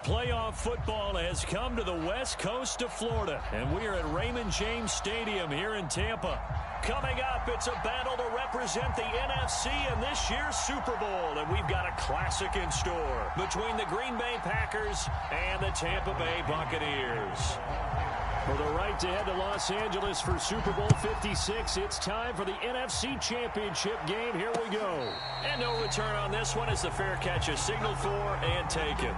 Playoff football has come to the west coast of Florida, and we are at Raymond James Stadium here in Tampa. Coming up, it's a battle to represent the NFC in this year's Super Bowl, and we've got a classic in store between the Green Bay Packers and the Tampa Bay Buccaneers. For the right to head to Los Angeles for Super Bowl 56, it's time for the NFC Championship game. Here we go. And no return on this one as the fair catch is signaled for and taken.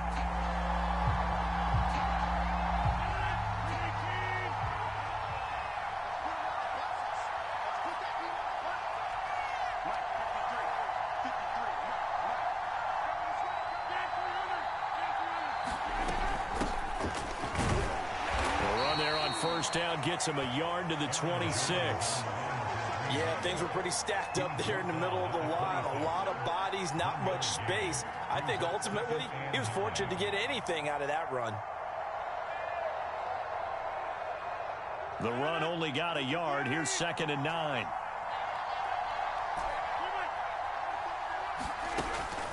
First down gets him a yard to the 26. Yeah, things were pretty stacked up there in the middle of the line. A lot of bodies, not much space. I think ultimately he was fortunate to get anything out of that run. The run only got a yard. Here's 2nd and 9.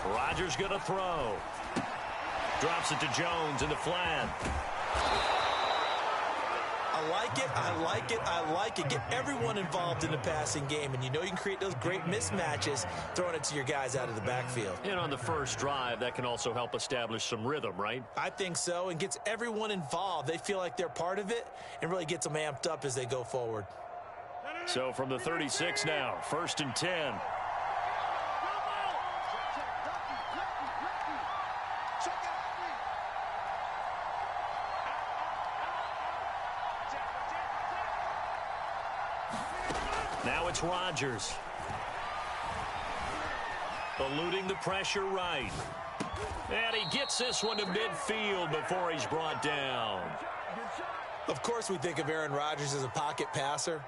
Rodgers going to throw. Drops it to Jones in the flat. I like it, I like it, I like it. Get everyone involved in the passing game, and you know you can create those great mismatches throwing it to your guys out of the backfield. And on the first drive, that can also help establish some rhythm, right? I think so, and gets everyone involved. They feel like they're part of it and really gets them amped up as they go forward. So from the 36 now, 1st and 10. Now it's Rodgers. Eluding the pressure right. And he gets this one to midfield before he's brought down. Of course we think of Aaron Rodgers as a pocket passer,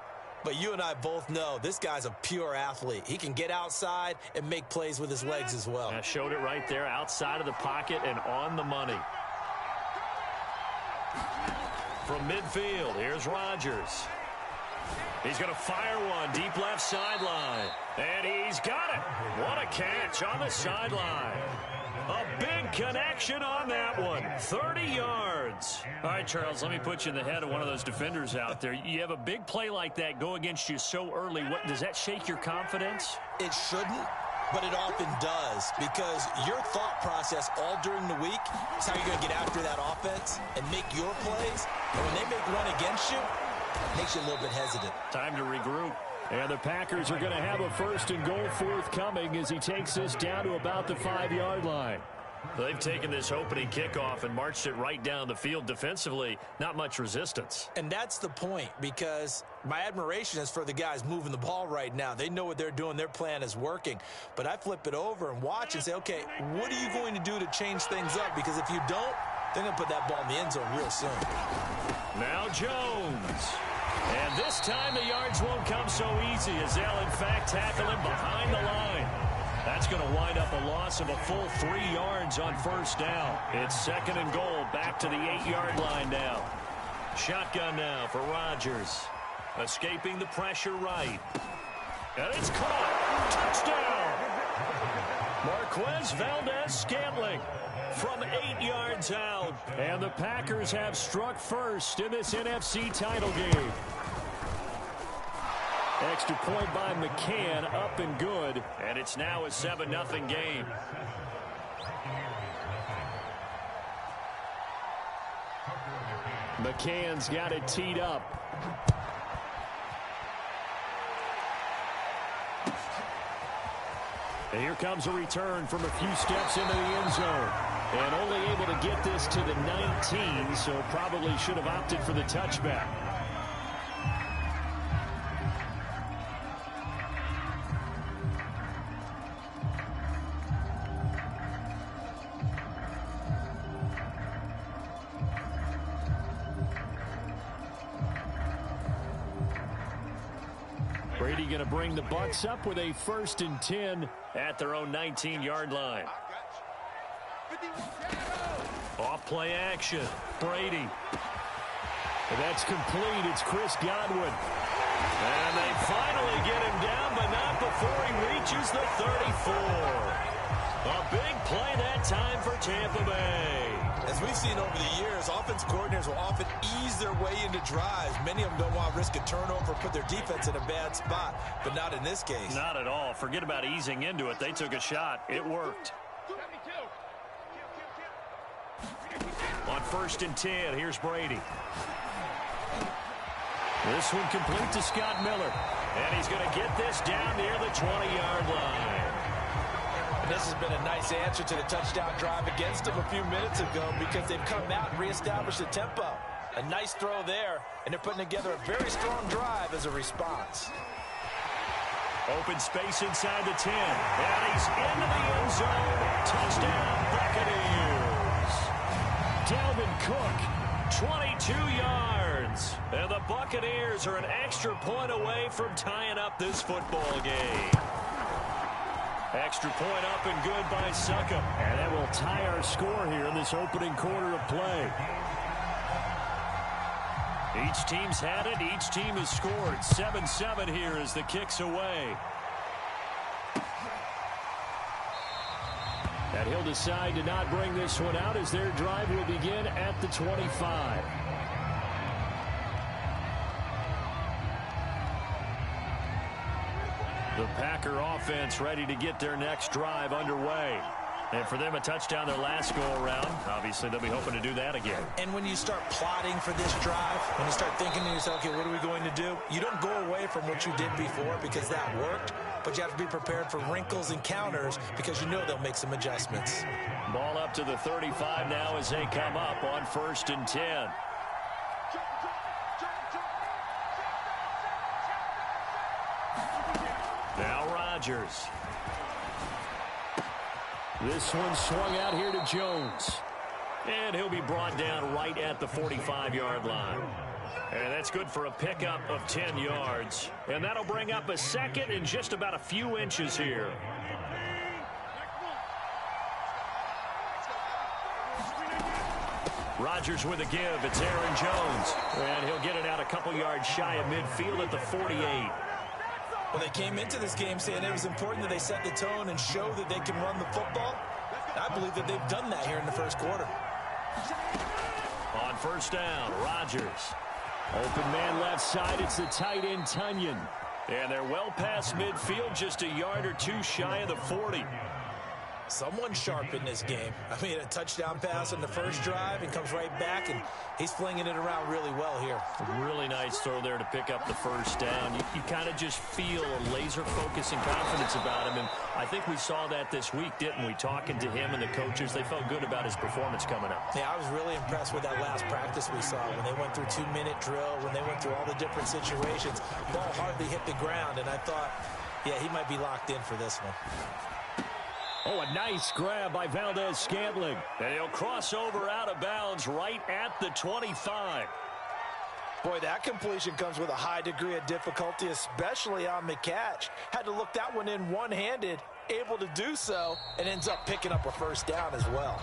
but you and I both know this guy's a pure athlete. He can get outside and make plays with his legs as well. I showed it right there, outside of the pocket and on the money. From midfield, here's Rodgers. He's going to fire one deep left sideline. And he's got it. What a catch on the sideline. A big connection on that one. 30 yards. All right, Charles, let me put you in the head of one of those defenders out there. You have a big play like that go against you so early. What does that shake your confidence? It shouldn't, but it often does, because your thought process all during the week is how you're going to get after that offense and make your plays. And when they make one against you, makes you a little bit hesitant. Time to regroup. And the Packers are going to have a 1st and goal forthcoming as he takes this down to about the 5-yard line. They've taken this opening kickoff and marched it right down the field defensively. Not much resistance. And that's the point, because my admiration is for the guys moving the ball right now. They know what they're doing. Their plan is working. But I flip it over and watch and say, okay, what are you going to do to change things up? Because if you don't, they're going to put that ball in the end zone real soon. Now Jones. And this time the yards won't come so easy as they'll, in fact, tackle him behind the line. That's going to wind up a loss of a full 3 yards on 1st down. It's 2nd and goal, back to the 8-yard line now. Shotgun now for Rodgers. Escaping the pressure right. And it's caught. Touchdown! Marquez Valdez-Scantling from 8 yards out. And the Packers have struck first in this NFC title game. Extra point by McCann, up and good. And it's now a 7-0 game. McCann's got it teed up. And here comes a return from a few steps into the end zone. And only able to get this to the 19, so probably should have opted for the touchback. Brady going to bring the Bucs up with a 1st and 10 at their own 19-yard line. Off play action. Brady. And that's complete. It's Chris Godwin. And they finally get him down, but not before he reaches the 34. A big play that time for Tampa Bay. As we've seen over the years, offense coordinators will often ease their way into drives. Many of them don't want to risk a turnover, put their defense in a bad spot, but not in this case. Not at all. Forget about easing into it. They took a shot. It worked. On 1st and 10, here's Brady. This one complete to Scott Miller. And he's going to get this down near the 20-yard line. And this has been a nice answer to the touchdown drive against them a few minutes ago because they've come out and reestablished the tempo. A nice throw there, and they're putting together a very strong drive as a response. Open space inside the 10. And he's into the end zone. Touchdown, Buccaneers. Dalvin Cook, 22 yards. And the Buccaneers are an extra point away from tying up this football game. Extra point up and good by Succop. And that will tie our score here in this opening quarter of play. Each team's had it. Each team has scored. 7-7 here as the kick's away. And he'll decide to not bring this one out as their drive will begin at the 25. The Packer offense ready to get their next drive underway. And for them, a touchdown their last go-around. Obviously, they'll be hoping to do that again. And when you start plotting for this drive, when you start thinking to yourself, okay, what are we going to do? You don't go away from what you did before because that worked, but you have to be prepared for wrinkles and counters because you know they'll make some adjustments. Ball up to the 35 now as they come up on 1st and 10. Now Rodgers. This one swung out here to Jones. And he'll be brought down right at the 45-yard line. And that's good for a pickup of 10 yards. And that'll bring up a second in just about a few inches here. Rodgers with a give. It's Aaron Jones. And he'll get it out a couple yards shy of midfield at the 48. Well, they came into this game saying it was important that they set the tone and show that they can run the football. I believe that they've done that here in the first quarter. On 1st down, Rodgers. Open man left side. It's the tight end, Tunyon. And they're well past midfield, just a yard or two shy of the 40. Someone sharp in this game. I mean, a touchdown pass on the first drive and comes right back, and he's flinging it around really well here. A really nice throw there to pick up the first down. You kind of just feel a laser focus and confidence about him, and I think we saw that this week, didn't we? Talking to him and the coaches, they felt good about his performance coming up. Yeah, I was really impressed with that last practice we saw when they went through 2-minute drill, when they went through all the different situations. Ball hardly hit the ground, and I thought, yeah, he might be locked in for this one. Oh, a nice grab by Valdez-Scantling. And he'll cross over out of bounds right at the 25. Boy, that completion comes with a high degree of difficulty, especially on the catch. Had to look that one in one-handed, able to do so, and ends up picking up a first down as well.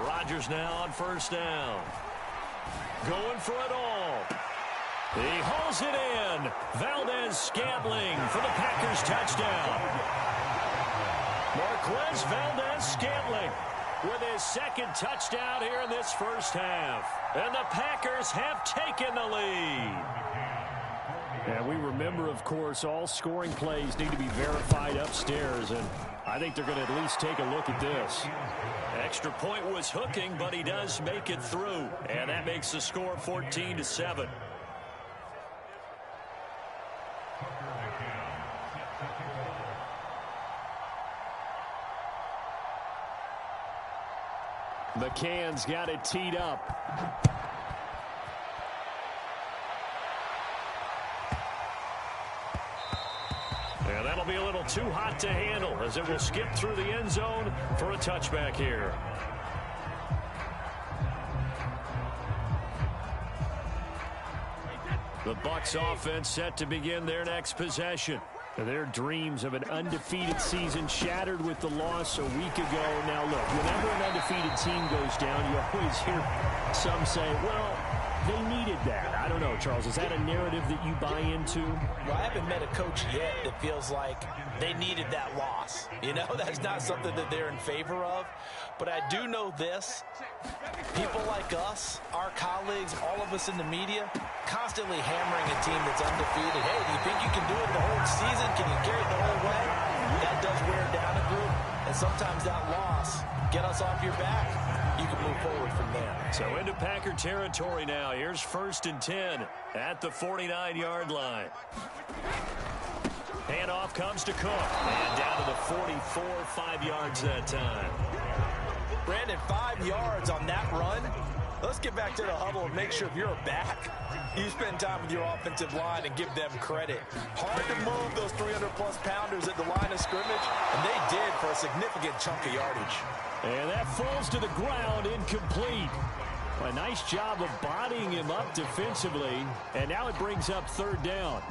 Rodgers now on 1st down. Going for it all. He hauls it in. Valdez-Scantling for the Packers touchdown. Marquez Valdez-Scantling with his second touchdown here in this first half. And the Packers have taken the lead. And we remember, of course, all scoring plays need to be verified upstairs, and I think they're going to at least take a look at this. Extra point was hooking, but he does make it through, and that makes the score 14-7. McCann's got it teed up. And that'll be a little too hot to handle as it will skip through the end zone for a touchback here. The Bucs offense set to begin their next possession. Their dreams of an undefeated season shattered with the loss a week ago. Now, look, whenever an undefeated team goes down, you always hear some say, well, they needed that. I don't know, Charles. Is that a narrative that you buy into? Well, I haven't met a coach yet that feels like they needed that loss. You know, that's not something that they're in favor of. But I do know this. People like us, our colleagues, all of us in the media, constantly hammering a team that's undefeated. Hey, do you think you can do it the whole season? Can you carry it the whole way? That does wear down a group. And sometimes that loss, get us off your back. You can move forward from there. So into Packer territory now. Here's 1st and 10 at the 49-yard line. Handoff comes to Cook. And down to the 44, 5 yards that time. Brandon, 5 yards on that run. Let's get back to the huddle and make sure if you're a back, you spend time with your offensive line and give them credit. Hard to move those 300-plus pounders at the line of scrimmage, and they did for a significant chunk of yardage. And that falls to the ground, incomplete. A nice job of bodying him up defensively, and now it brings up 3rd down.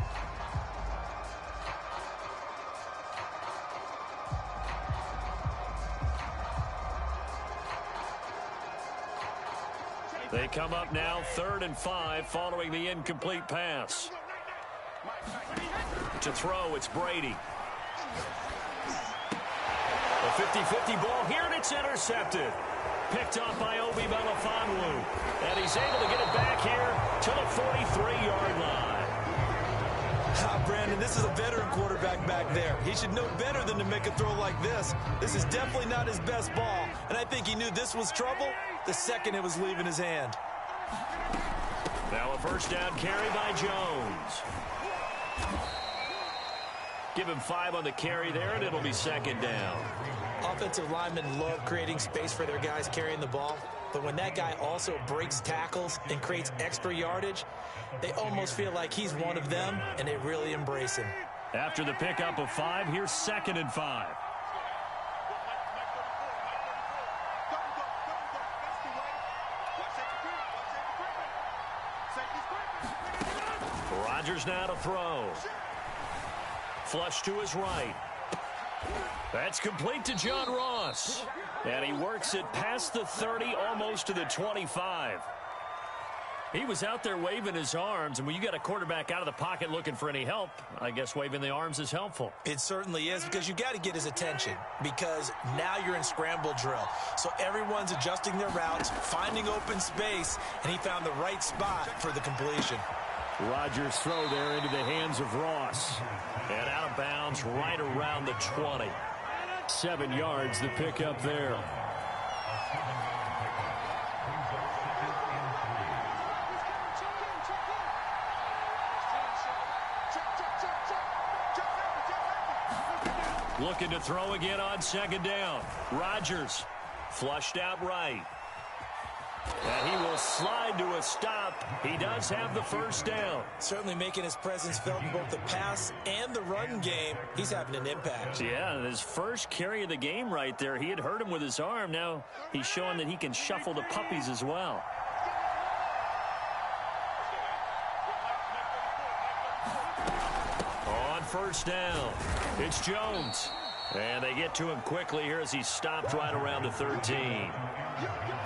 They come up now 3rd and 5 following the incomplete pass. To throw, it's Brady. A 50-50 ball here, and it's intercepted. Picked off by Obi Melifonwu. And he's able to get it back here to the 43-yard line. Brandon, this is a veteran quarterback back there. He should know better than to make a throw like this. This is definitely not his best ball, and I think he knew this was trouble the second it was leaving his hand. Now a 1st down carry by Jones. Give him 5 on the carry there, and it'll be 2nd down. Offensive linemen love creating space for their guys carrying the ball, but when that guy also breaks tackles and creates extra yardage, they almost feel like he's one of them, and they really embrace him. After the pickup of 5, here's 2nd and 5. Rodgers now to throw. Flush to his right. That's complete to John Ross. And he works it past the 30, almost to the 25. He was out there waving his arms, and when you got a quarterback out of the pocket looking for any help, I guess waving the arms is helpful. It certainly is, because you got to get his attention, because now you're in scramble drill. So everyone's adjusting their routes, finding open space, and he found the right spot for the completion. Rodgers' throw there into the hands of Ross. And out of bounds right around the 20. 7 yards the pickup there. Looking to throw again on 2nd down. Rodgers flushed out right. And he will slide to a stop. He does have the 1st down. Certainly making his presence felt in both the pass and the run game. He's having an impact. Yeah, his first carry of the game right there. He had hurt him with his arm. Now he's showing that he can shuffle the puppies as well. On 1st down, it's Jones. And they get to him quickly here as he stopped right around the 13.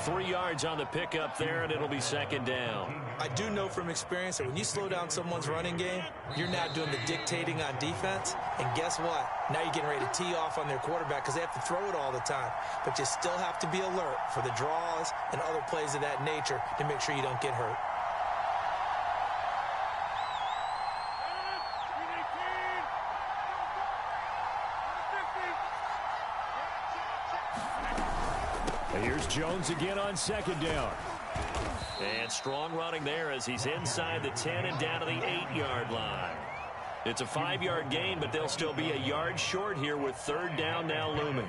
3 yards on the pickup there, and it'll be 2nd down. I do know from experience that when you slow down someone's running game, you're now doing the dictating on defense. And guess what? Now you're getting ready to tee off on their quarterback because they have to throw it all the time. But you still have to be alert for the draws and other plays of that nature to make sure you don't get hurt. Here's Jones again on 2nd down. And strong running there as he's inside the 10 and down to the 8-yard line. It's a 5-yard gain, but they'll still be a yard short here with 3rd down now looming.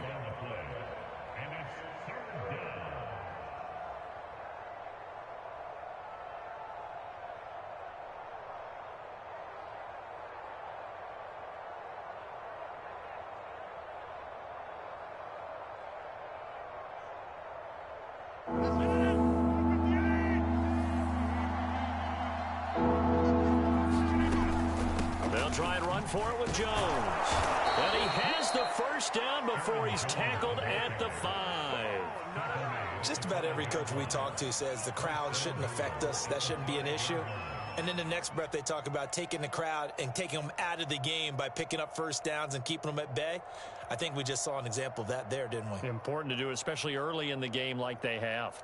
They'll try and run for it with Jones. And he has the first down before he's tackled at the 5. Just about every coach we talk to says the crowd shouldn't affect us. That shouldn't be an issue. And in the next breath, they talk about taking the crowd and taking them out of the game by picking up first downs and keeping them at bay. I think we just saw an example of that there, didn't we? Important to do, especially early in the game like they have.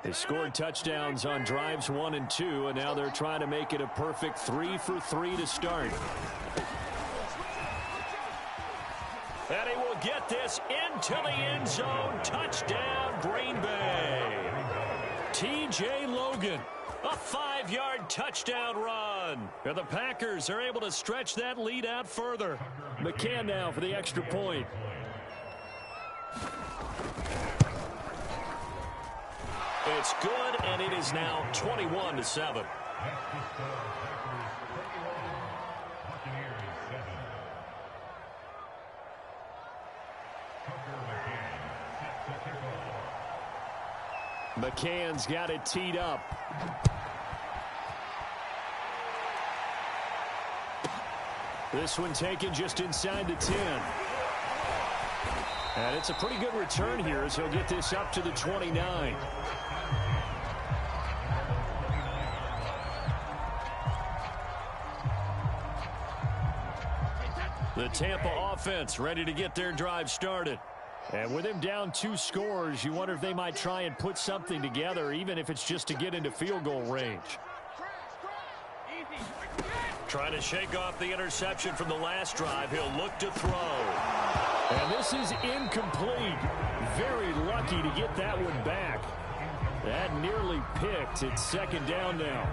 They scored touchdowns on drives 1 and 2, and now they're trying to make it a perfect 3 for 3 to start. And he will get this into the end zone. Touchdown, Green Bay. T.J. Logan, a 5-yard touchdown run. And the Packers are able to stretch that lead out further. McCann now for the extra point. It's good, and it is now 21-7. McCann's got it teed up. This one taken just inside the 10. And it's a pretty good return here as he'll get this up to the 29. The Tampa offense ready to get their drive started. And with him down 2 scores, you wonder if they might try and put something together, even if it's just to get into field goal range. Trying to shake off the interception from the last drive. He'll look to throw. And this is incomplete. Very lucky to get that one back. That nearly picked. It's second down now.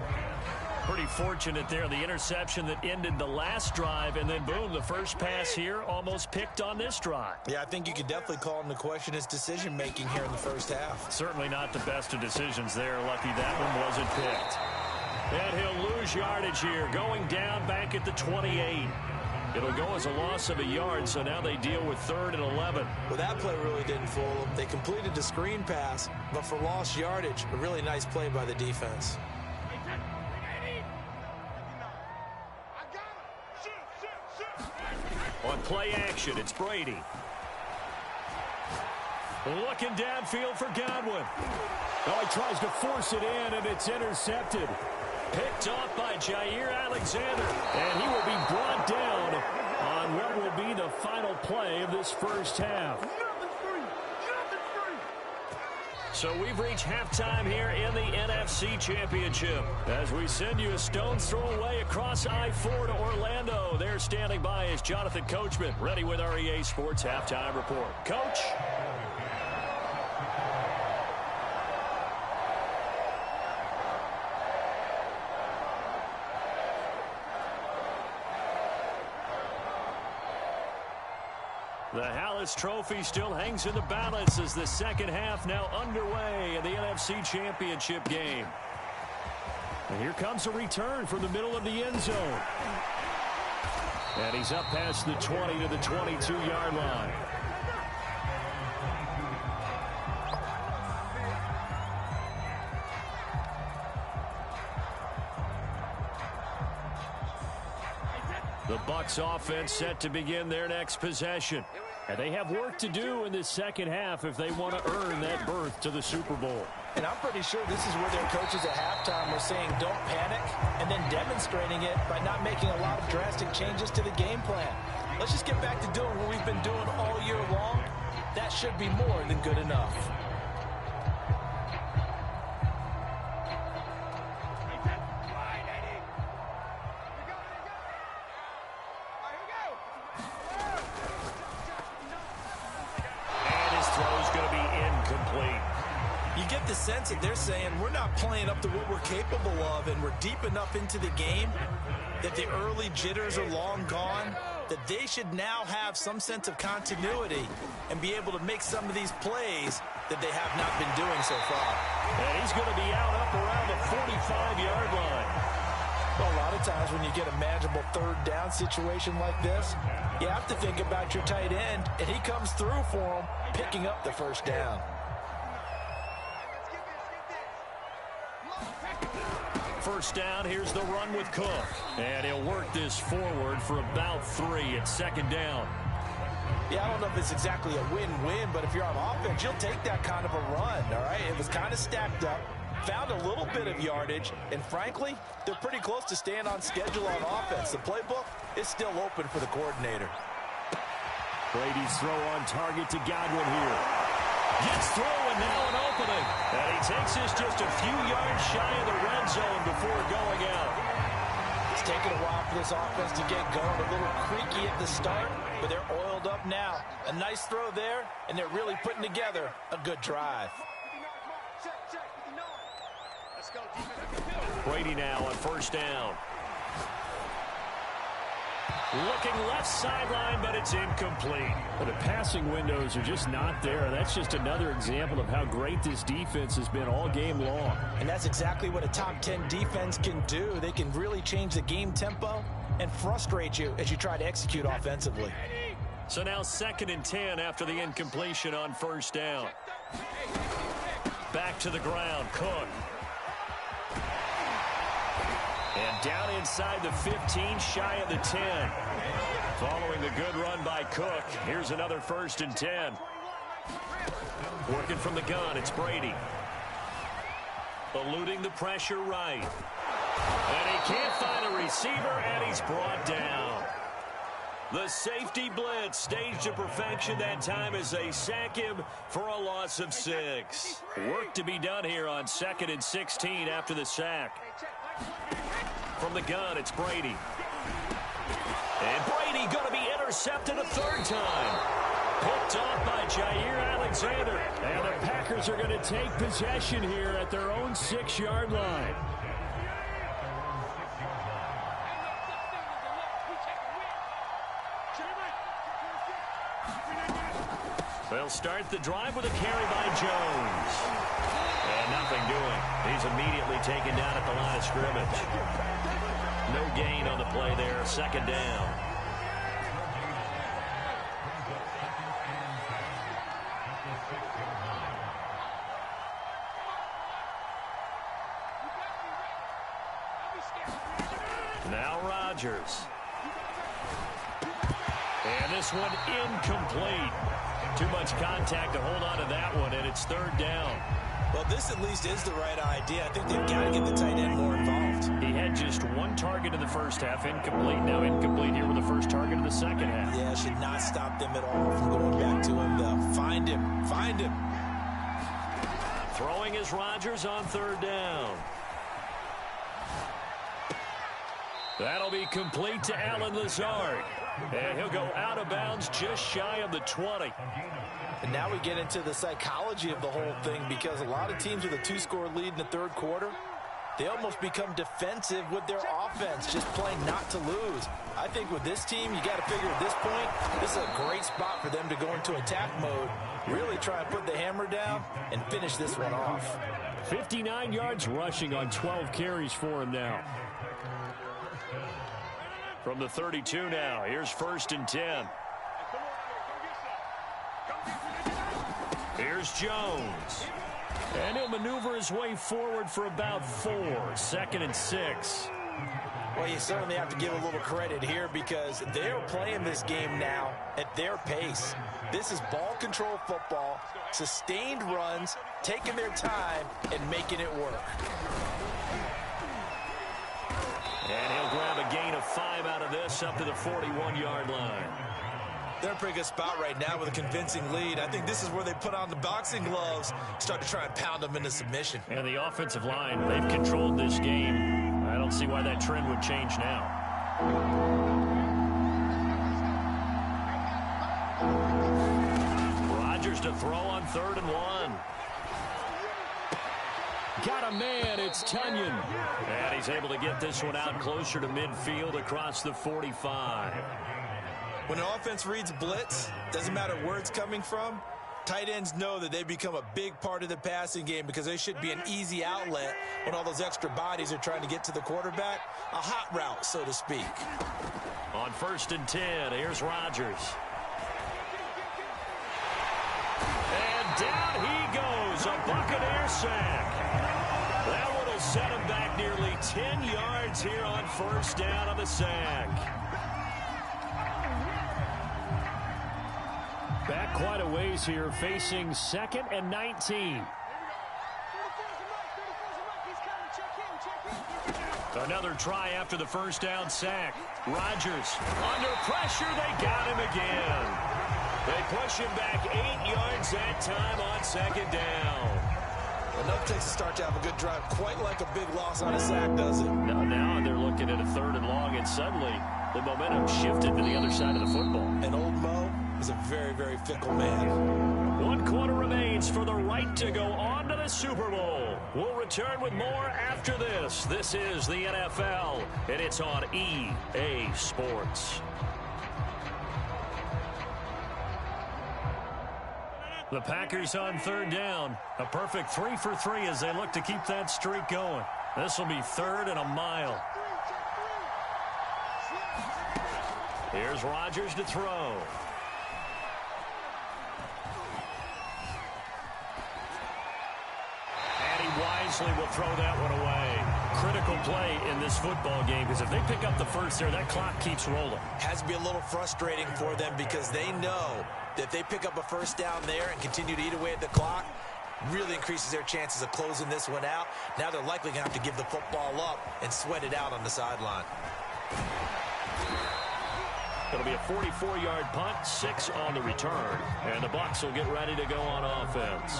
Pretty fortunate there, the interception that ended the last drive, and then boom, the first pass here almost picked on this drive. Yeah, I think you could definitely call into question his decision-making here in the first half. Certainly not the best of decisions there. Lucky that one wasn't picked. And he'll lose yardage here, going down back at the 28. It'll go as a loss of a yard, so now they deal with 3rd and 11. Well, that play really didn't fool them. They completed the screen pass, but for lost yardage, a really nice play by the defense. On play action, it's Brady. Looking downfield for Godwin. Oh, he tries to force it in, and it's intercepted. Picked off by Jair Alexander. And he will be brought down on what will be the final play of this first half. So we've reached halftime here in the NFC Championship. As we send you a stone's throw away across I-4 to Orlando. There standing by is Jonathan Coachman, ready with our EA Sports Halftime Report. Coach. The Hallis Trophy still hangs in the balance as the second half now underway in the NFC Championship game. And here comes a return from the middle of the end zone. And he's up past the 20 to the 22-yard line. The Bucs offense set to begin their next possession. And they have work to do in this second half if they want to earn that berth to the Super Bowl. And I'm pretty sure this is where their coaches at halftime were saying don't panic, and then demonstrating it by not making a lot of drastic changes to the game plan. Let's just get back to doing what we've been doing all year long. That should be more than good enough. The sense that they're saying we're not playing up to what we're capable of, and we're deep enough into the game that the early jitters are long gone, that they should now have some sense of continuity and be able to make some of these plays that they have not been doing so far. And he's going to be out up around the 45-yard line. Well, a lot of times when you get a manageable third down situation like this, you have to think about your tight end, and he comes through for him, picking up the first down. First down, here's the run with Cook. And he'll work this forward for about 3 at second down. Yeah, I don't know if it's exactly a win-win, but if you're on offense, you'll take that kind of a run, all right? It was kind of stacked up, found a little bit of yardage, and frankly, they're pretty close to staying on schedule on offense. The playbook is still open for the coordinator. Brady's throw on target to Godwin here. Gets through and now an opening. And he takes this just a few yards shy of the red zone before going out. It's taken a while for this offense to get going. A little creaky at the start, but they're oiled up now. A nice throw there, and they're really putting together a good drive. Brady now on first down. Looking left sideline, but it's incomplete. The passing windows are just not there. That's just another example of how great this defense has been all game long. And that's exactly what a top 10 defense can do. They can really change the game tempo and frustrate you as you try to execute offensively. So now 2nd and 10 after the incompletion on first down. Back to the ground, Cook. And down inside the 15, shy of the 10. Following the good run by Cook, here's another 1st and 10. Working from the gun, it's Brady. Eluding the pressure right. And he can't find a receiver, and he's brought down. The safety blitz staged to perfection that time as they sack him for a loss of 6. Work to be done here on 2nd and 16 after the sack. From the gun, it's Brady. And Brady going to be intercepted a 3rd time. Picked off by Jair Alexander. And the Packers are going to take possession here at their own 6-yard line. They'll start the drive with a carry by Jones. And nothing doing. He's immediately taken down at the line of scrimmage. No gain on the play there. 2nd down. Now Rodgers. And this one incomplete. Too much contact to hold on to that one, and it's 3rd down. Well, this at least is the right idea. I think they've got to get the tight end more involved. He had just 1 target in the first half, incomplete. Now incomplete here with the first target of the second half. Yeah, should not stop them at all from going back to him, though. Find him. Find him. Throwing is Rodgers on 3rd down. That'll be complete to Allen Lazard. And he'll go out of bounds just shy of the 20. And now we get into the psychology of the whole thing, because a lot of teams with a 2-score lead in the 3rd quarter, they almost become defensive with their offense, just playing not to lose. I think with this team, you got to figure at this point, this is a great spot for them to go into attack mode, really try and put the hammer down and finish this one off. 59 yards rushing on 12 carries for him now. From the 32 now, here's 1st and 10. Here's Jones. And he'll maneuver his way forward for about 4. 2nd and 6. Well, you certainly have to give a little credit here, because they're playing this game now at their pace. This is ball control football, sustained runs, taking their time and making it work. And he'll grab a gain of 5 out of this up to the 41-yard line. They're in a pretty good spot right now with a convincing lead. I think this is where they put on the boxing gloves, start to try and pound them into submission. And the offensive line, they've controlled this game. I don't see why that trend would change now. Rodgers to throw on 3rd and 1. Got a man, it's Tunyon. And he's able to get this one out closer to midfield across the 45. When an offense reads blitz, doesn't matter where it's coming from, Tight ends know that they become a big part of the passing game because they should be an easy outlet when all those extra bodies are trying to get to the quarterback. A hot route, so to speak. On 1st and 10, here's Rodgers. And down he goes, a Buccaneer sack. That one will set him back nearly 10 yards here on 1st down on the sack. Back quite a ways here, facing 2nd and 19. Another try after the 1st down sack. Rodgers under pressure. They got him again. They push him back 8 yards that time on 2nd down. Enough takes to start to have a good drive. Quite like a big loss on a sack, does it? Now they're looking at a 3rd and long, and suddenly the momentum shifted to the other side of the football. And old Mo is a very, very fickle man. 1 quarter remains for the right to go on to the Super Bowl. We'll return with more after this. This is the NFL, and it's on EA Sports. The Packers on 3rd down. A perfect 3 for 3 as they look to keep that streak going. This will be 3rd and a mile. Here's Rodgers to throw. And he wisely will throw that one away. Critical play in this football game because if they pick up the 1st there, that clock keeps rolling. Has to be a little frustrating for them because they know that if they pick up a 1st down there and continue to eat away at the clock, really increases their chances of closing this one out. Now they're likely going to have to give the football up and sweat it out on the sideline. It'll be a 44-yard punt, 6 on the return, and the Bucs will get ready to go on offense.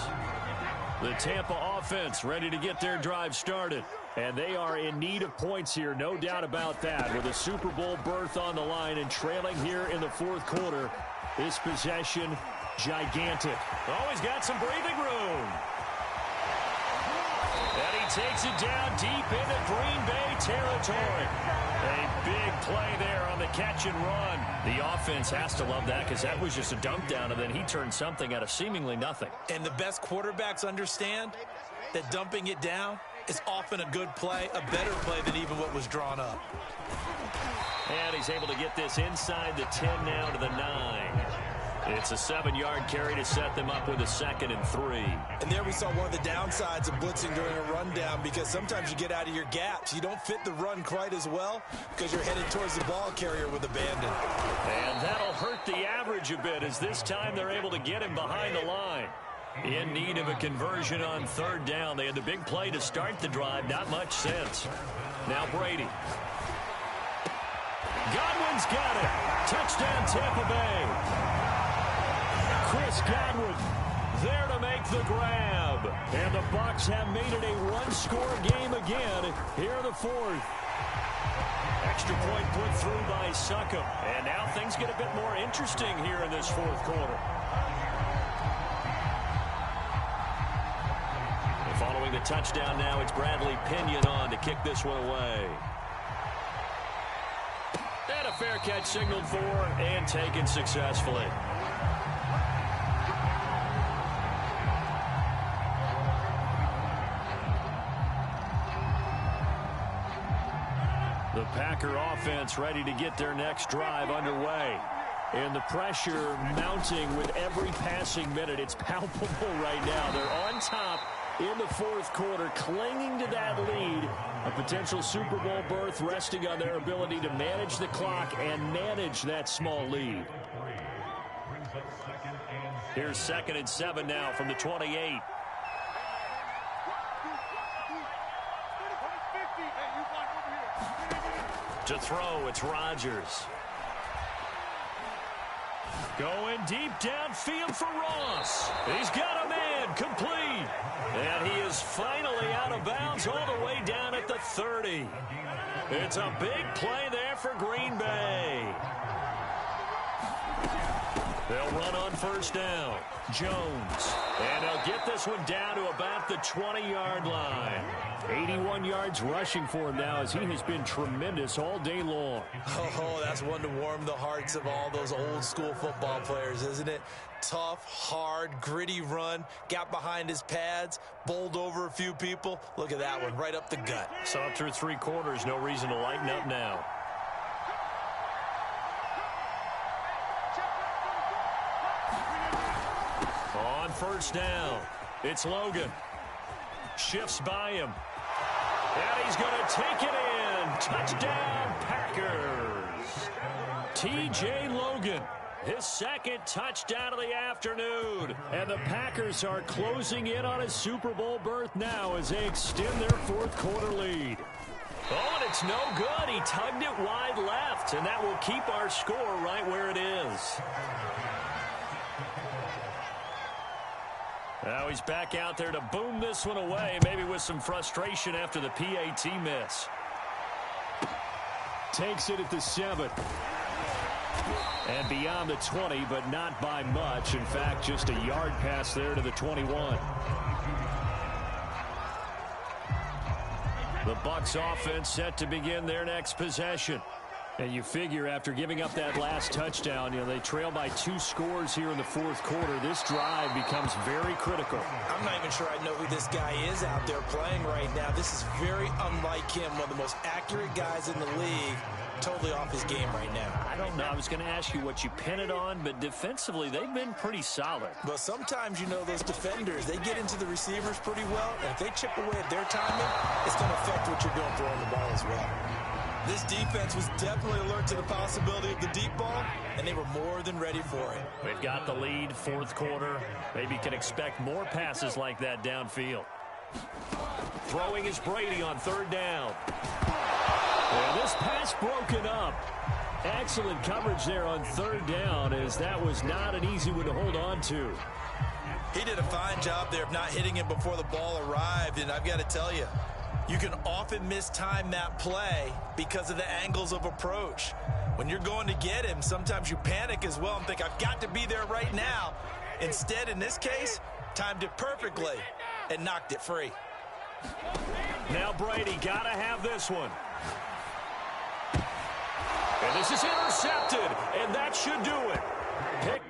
The Tampa offense ready to get their drive started, and they are in need of points here, no doubt about that, with a Super Bowl berth on the line and trailing here in the 4th quarter. This possession, gigantic. Oh, he's got some breathing room. And he takes it down deep into Green Bay territory. A big play there on the catch and run. The offense has to love that because that was just a dump down, and then he turned something out of seemingly nothing. And the best quarterbacks understand that dumping it down is often a good play, a better play than even what was drawn up. And he's able to get this inside the 10 now to the 9. It's a 7-yard carry to set them up with a 2nd and 3. And there we saw one of the downsides of blitzing during a rundown because sometimes you get out of your gaps. You don't fit the run quite as well because you're headed towards the ball carrier with abandon. And that'll hurt the average a bit as this time they're able to get him behind the line. In need of a conversion on 3rd down. They had the big play to start the drive. Not much sense. Now Brady. Godwin's got it. Touchdown Tampa Bay. Chris Godwin there to make the grab. And the Bucs have made it a one-score game again here in the 4th. Extra point put through by Succop. And now things get a bit more interesting here in this 4th quarter. And following the touchdown now, it's Bradley Pinion on to kick this one away. And a fair catch signaled for and taken successfully. The Packer offense ready to get their next drive underway. And the pressure mounting with every passing minute. It's palpable right now. They're on top in the 4th quarter, clinging to that lead. A potential Super Bowl berth resting on their ability to manage the clock and manage that small lead. Here's 2nd and 7 now from the 28. To throw, it's Rodgers. Going deep downfield for Ross. He's got a man complete. And he is finally out of bounds all the way down at the 30. It's a big play there for Green Bay. They'll run on first down. Jones. And they'll get this one down to about the 20-yard line. 81 yards rushing for him now as he has been tremendous all day long. Oh, that's one to warm the hearts of all those old-school football players, isn't it? Tough, hard, gritty run. Got behind his pads, bowled over a few people. Look at that one, right up the gut. So up through 3 quarters, no reason to lighten up now. On first down, it's Logan. Shifts by him. And he's going to take it in. Touchdown, Packers. T.J. Logan, his second touchdown of the afternoon. And the Packers are closing in on a Super Bowl berth now as they extend their fourth quarter lead. Oh, and it's no good. He tugged it wide left, and that will keep our score right where it is. Now he's back out there to boom this one away, maybe with some frustration after the PAT miss. Takes it at the 7. And beyond the 20, but not by much. In fact, just a yard pass there to the 21. The Bucs offense set to begin their next possession. And you figure after giving up that last touchdown, they trail by 2 scores here in the fourth quarter. This drive becomes very critical. I'm not even sure I know who this guy is out there playing right now. This is very unlike him, one of the most accurate guys in the league. Totally off his game right now. I don't know. I was going to ask you what you pin it on, but defensively, they've been pretty solid. Well, sometimes, those defenders, they get into the receivers pretty well, and if they chip away at their timing, it's going to affect what you're doing throwing the ball as well. This defense was definitely alert to the possibility of the deep ball, and they were more than ready for it. They've got the lead, fourth quarter. Maybe can expect more passes like that downfield. Throwing is Brady on third down. And this pass broken up. Excellent coverage there on third down, as that was not an easy one to hold on to. He did a fine job there of not hitting him before the ball arrived, and I've got to tell you, you can often mistime that play because of the angles of approach. When you're going to get him, sometimes you panic as well and think, I've got to be there right now. Instead, in this case, timed it perfectly and knocked it free. Now Brady got to have this one. And this is intercepted, and that should do it. Picked